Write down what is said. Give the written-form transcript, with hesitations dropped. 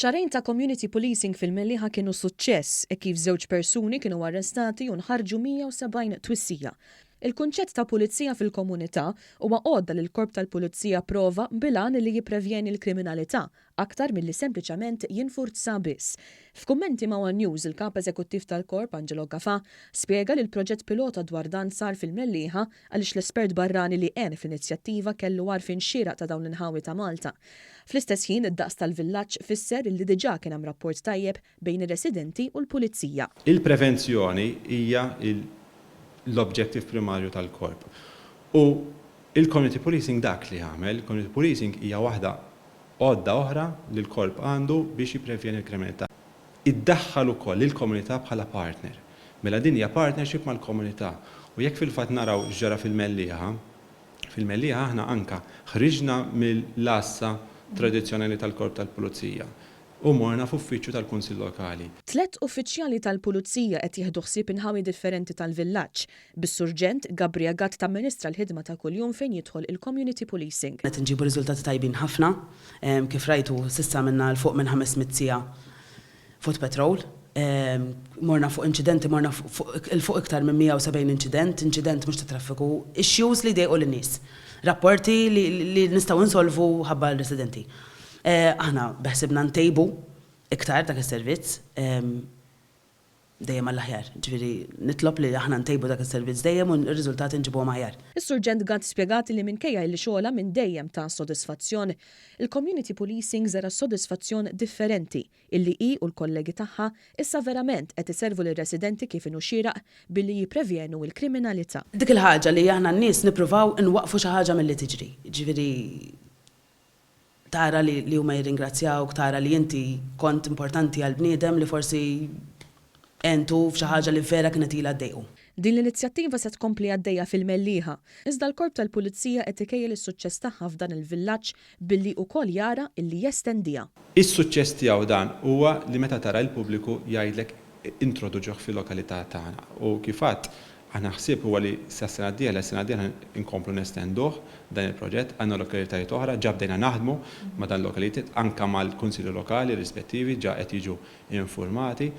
Xaharejn ta' community policing fil-Mellieħa kienu suċċess e kif żewġ persuni kienu arrestati u nħarġu 170 twissija. Il-kunċett ta' pulizija fil-komunità huwa għodda l-Korp tal-Pulizija prova bil-għan li jipprevjeni l-kriminalità aktar milli sempliċiment jinfurza biss. F'kummenti ma' One News, il-kap eżekuttiv tal-Korp Angelo Gafà spjega li l-proġett pilota dwar dan sar fil-Mellieħa għaliex l-espert barrani li għen fl-inizjattiva kellu għarfien xieraq ta' dawn l-inħawi ta' Malta. Fl-istess ħin id-daqs tal-villaġġ fisser li diġà kien hemm rapport tajjeb bejn ir-residenti u l-pulizija. Il-prevenzjoni hija l-objektiv primarju tal-Korp. U il-community policing dak li għamel, il-community policing hija waħda għodda oħra li l-Korp għandu biex jipprevjeni l-kriminalità. Iddaħħal ukoll il-komunità bħala partner. Mela din hija partnership mal-komunità. U jekk fil-fatt naraw ġara fil-Mellieħa aħna anka ħriġna mill-lassa tradizzjonali tal-Korp tal-Pulizija u morna f'uffiċċju tal-Kunsill Lokali. 3 uffiċjali tal-Pulizija qed jieħdu ħsieb inħawi differenti tal-villaġġ. Bis-surġent Gabriel Gatt tamministra l-ħidma ta' kuljum fejn jidħol il-community policing. Qed inġibu riżultati tajbin ħafna, kif rajtu s'issa minna l-fuq minn 500 siegħa foot patrol. Morna fuq inċidenti, morna fuq iktar minn 170 inċident mhux ta' traffiku, issues li dejqu lin-nies. Rapporti li nistgħu insolvu ħabba l-residenti. Aħna beħsibna ntejbu iktar dak is-servizz dejjem għall-aħjar. Ġifieri nitlob li aħna ntejbu dak is-servizz dejjem u r-riżultati nġibuhom aħjar. Is-surġent Gatt spjegati li minkejja li xogħla minn dejjem ta' sodisfazzjon, il-community policing żera sodisfazzjon differenti illi hi u l-kollegi tagħha issa verament qed iservu lir-residenti kif inhu xieraq billi jipprevjenu l-kriminalità. Dik il-ħaġa li aħna n-nies nippruvaw inwaqfu xi ħaġa milli tiġri. Ġifieri tara li huma jirringrazzjawk, tara li inti kont importanti għal bniedem li forsi entu f'xi ħaġa li vera kienet ilha għaddejqu. Din l-inizjattiva se tkompli għaddejja fil-Mellieħa, iżda l-Korp tal-Pulizija qed ikejjel is-suċċess tagħha f'dan il-villaġġ billi wkoll jara illi jestendija. Is-suċċess tiegħu dan huwa li meta tara l-pubbliku jgħidlek introduġuh fil-lokalità tagħna. U kif għadd aħna ħsieb huwa li s-sena d-dieħla inkomplu nestenduh dan il-proġett, għandna lokalitajiet oħra, ġa bdejna naħdmu ma' dan lokalijiet anke mal-kunsilli lokali rispettivi ġa qed jiġu infurmati.